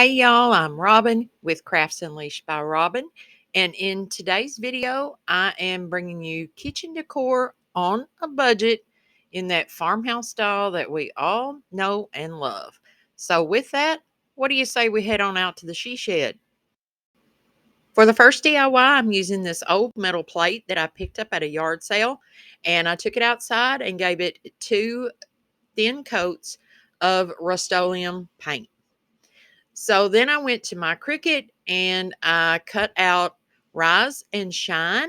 Hey y'all, I'm Robin with Crafts Unleashed by Robin, and in today's video, I am bringing you kitchen decor on a budget in that farmhouse style that we all know and love. So with that, what do you say we head on out to the she shed? For the first DIY, I'm using this old metal plate that I picked up at a yard sale, and I took it outside and gave it 2 thin coats of Rust-Oleum paint. So then I went to my Cricut and I cut out Rise and Shine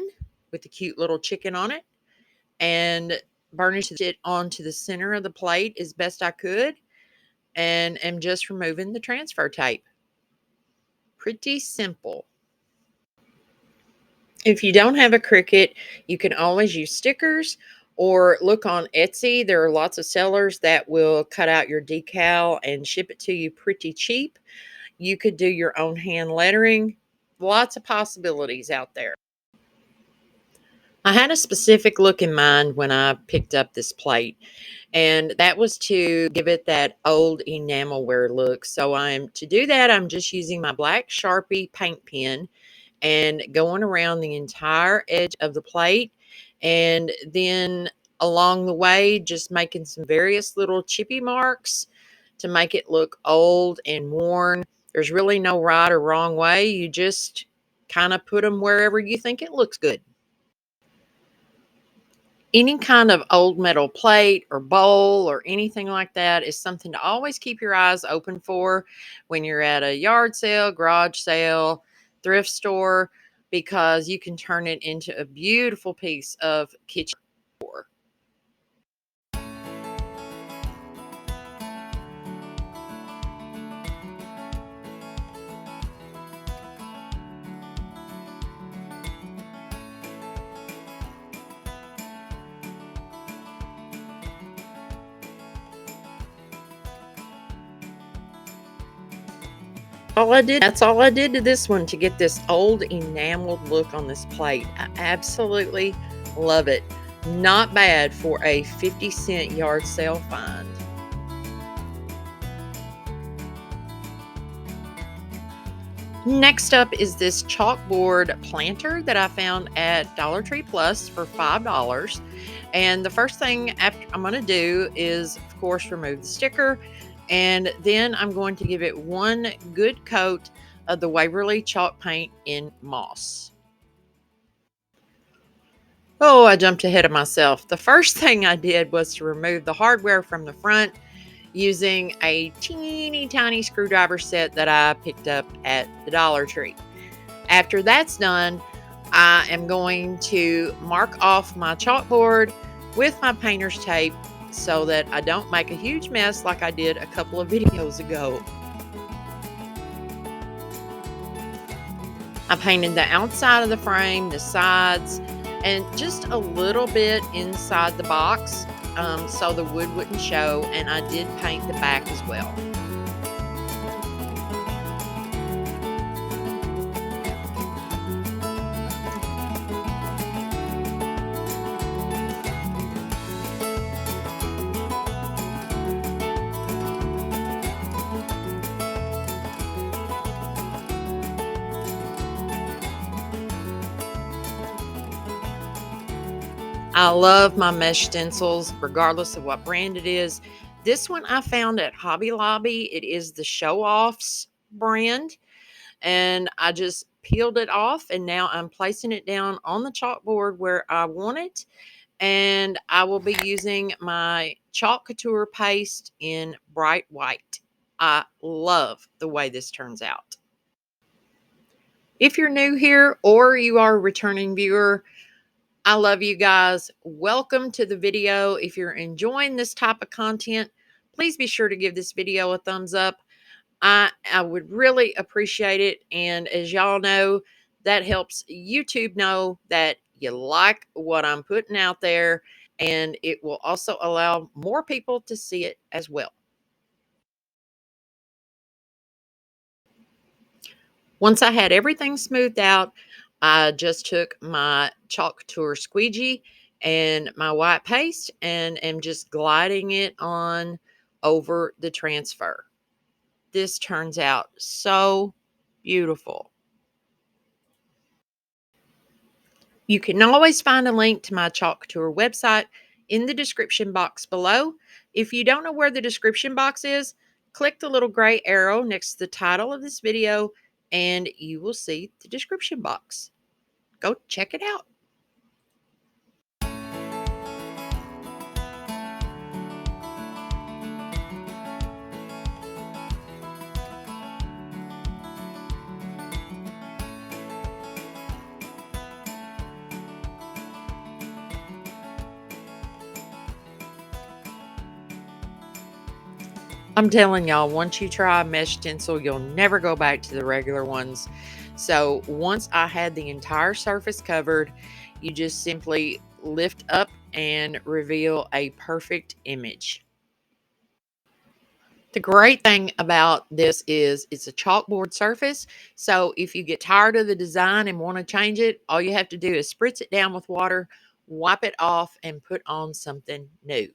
with the cute little chicken on it and burnished it onto the center of the plate as best I could and am just removing the transfer tape. Pretty simple. If you don't have a Cricut, you can always use stickers or look on Etsy. There are lots of sellers that will cut out your decal and ship it to you pretty cheap. You could do your own hand lettering. Lots of possibilities out there. I had a specific look in mind when I picked up this plate, and that was to give it that old enamelware look. So to do that, I'm just using my black Sharpie paint pen and going around the entire edge of the plate, and then along the way, just making some various little chippy marks to make it look old and worn. There's really no right or wrong way. You just kind of put them wherever you think it looks good. Any kind of old metal plate or bowl or anything like that is something to always keep your eyes open for when you're at a yard sale, garage sale, thrift store, because you can turn it into a beautiful piece of kitchen decor. That's all I did to this one to get this old enameled look on this plate. I absolutely love it. Not bad for a 50-cent yard sale find. Next up is this chalkboard planter that I found at Dollar Tree Plus for $5. And the first thing I'm going to do is, of course, remove the sticker. And then I'm going to give it one good coat of the Waverly chalk paint in moss. Oh, I jumped ahead of myself. The first thing I did was to remove the hardware from the front using a teeny tiny screwdriver set that I picked up at the Dollar Tree. After that's done, I am going to mark off my chalkboard with my painter's tape so that I don't make a huge mess like I did a couple of videos ago. I painted the outside of the frame, the sides, and just a little bit inside the box so the wood wouldn't show, and I did paint the back as well. I love my mesh stencils, regardless of what brand it is. This one I found at Hobby Lobby. It is the Show Offs brand, and I just peeled it off, and now I'm placing it down on the chalkboard where I want it, and I will be using my chalk couture paste in bright white. I love the way this turns out. If you're new here or you are a returning viewer, I love you guys. Welcome to the video. If you're enjoying this type of content, please be sure to give this video a thumbs up. I would really appreciate it. And as y'all know, that helps YouTube know that you like what I'm putting out there, and it will also allow more people to see it as well. Once I had everything smoothed out, I just took my chalk couture squeegee and my white paste and am just gliding it on over the transfer. this turns out so beautiful. You can always find a link to my Chalk Couture website in the description box below. If you don't know where the description box is, click the little gray arrow next to the title of this video and you will see the description box. Go check it out. I'm telling y'all, once you try a mesh stencil, you'll never go back to the regular ones. So once I had the entire surface covered, you just simply lift up and reveal a perfect image. The great thing about this is it's a chalkboard surface. So if you get tired of the design and want to change it, all you have to do is spritz it down with water, wipe it off, and put on something new.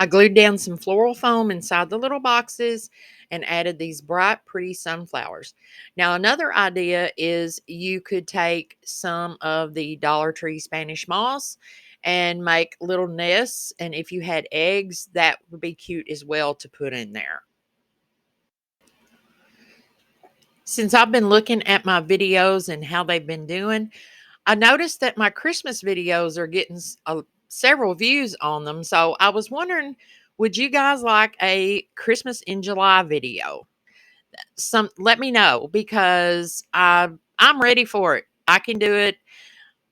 I glued down some floral foam inside the little boxes and added these bright, pretty sunflowers. Now, another idea is you could take some of the Dollar Tree Spanish moss and make little nests. And if you had eggs, that would be cute as well to put in there. Since I've been looking at my videos and how they've been doing, I noticed that my Christmas videos are getting several views on them. So I was wondering, would you guys like a Christmas in July video? Let me know because I'm ready for it. I can do it.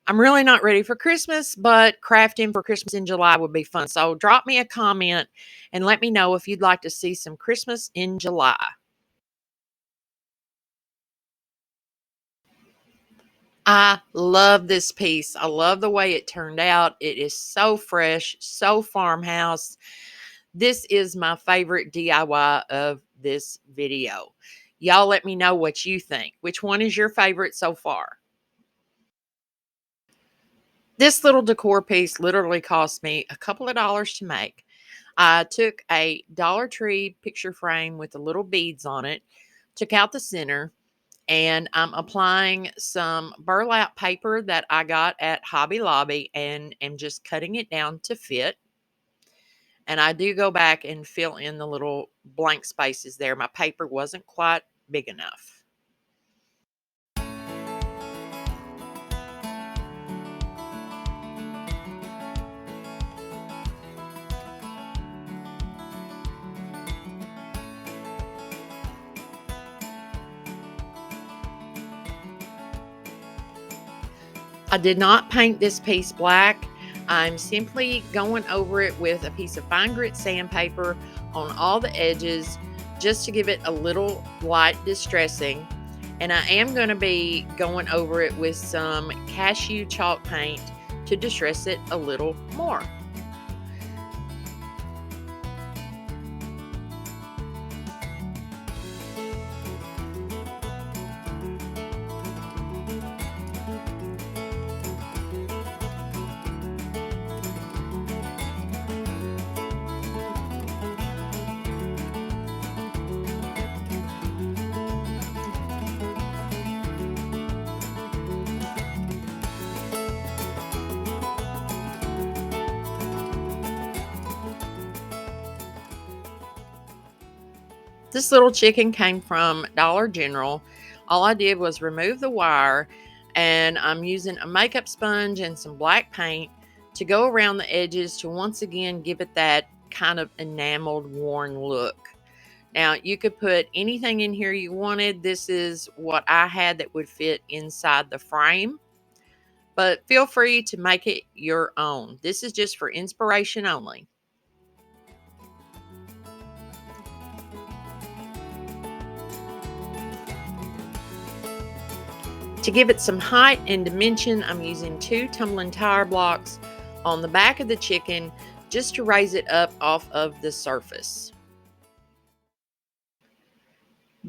I'm really not ready for Christmas, but crafting for Christmas in July would be fun. So drop me a comment and let me know if you'd like to see some Christmas in July. I love this piece. I love the way it turned out. It is so fresh, so farmhouse. This is my favorite DIY of this video. Y'all let me know what you think. Which one is your favorite so far? This little decor piece literally cost me a couple of dollars to make. I took a Dollar Tree picture frame with the little beads on it, took out the center, and I'm applying some burlap paper that I got at Hobby Lobby and am just cutting it down to fit. And I do go back and fill in the little blank spaces there. My paper wasn't quite big enough. I did not paint this piece black. I'm simply going over it with a piece of fine grit sandpaper on all the edges just to give it a little light distressing. And I am going to be going over it with some cashew chalk paint to distress it a little more. This little chicken came from Dollar General. All I did was remove the wire, and I'm using a makeup sponge and some black paint to go around the edges to once again give it that kind of enameled, worn look. Now, you could put anything in here you wanted. This is what I had that would fit inside the frame, but feel free to make it your own. This is just for inspiration only. To give it some height and dimension, I'm using 2 tumbling tire blocks on the back of the chicken just to raise it up off of the surface.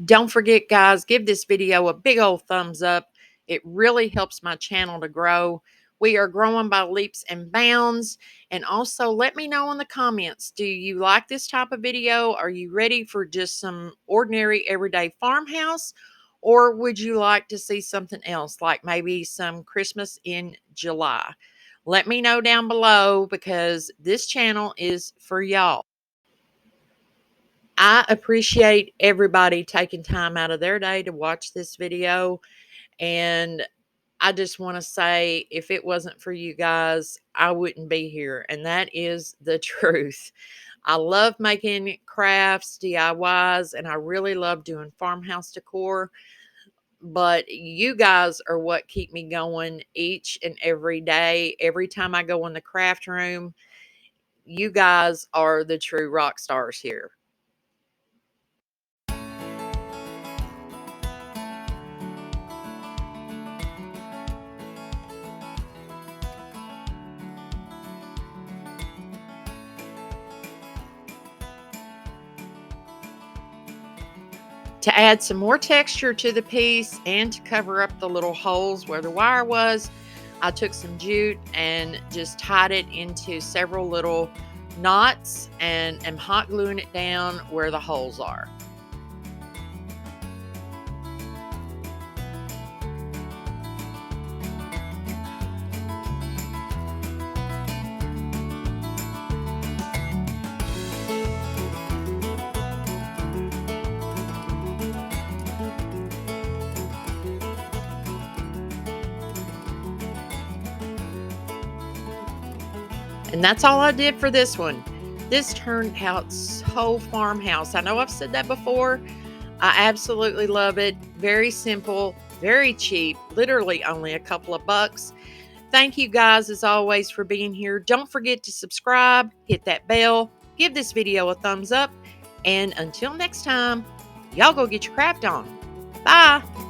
Don't forget, guys, give this video a big old thumbs up. It really helps my channel to grow. We are growing by leaps and bounds. And also let me know in the comments, do you like this type of video? Are you ready for just some ordinary everyday farmhouse? Or would you like to see something else, like maybe some Christmas in July? Let me know down below because this channel is for y'all. I appreciate everybody taking time out of their day to watch this video. And I just want to say, if it wasn't for you guys, I wouldn't be here. And that is the truth. I love making crafts, DIYs, and I really love doing farmhouse decor. But you guys are what keep me going each and every day. Every time I go in the craft room, you guys are the true rock stars here. To add some more texture to the piece and to cover up the little holes where the wire was, I took some jute and just tied it into several little knots and am hot gluing it down where the holes are. And that's all I did for this one. This turned out so farmhouse. I know I've said that before. I absolutely love it. Very simple, very cheap, literally only a couple of bucks. Thank you guys as always for being here. Don't forget to subscribe, hit that bell, give this video a thumbs up, and until next time, y'all go get your craft on. Bye.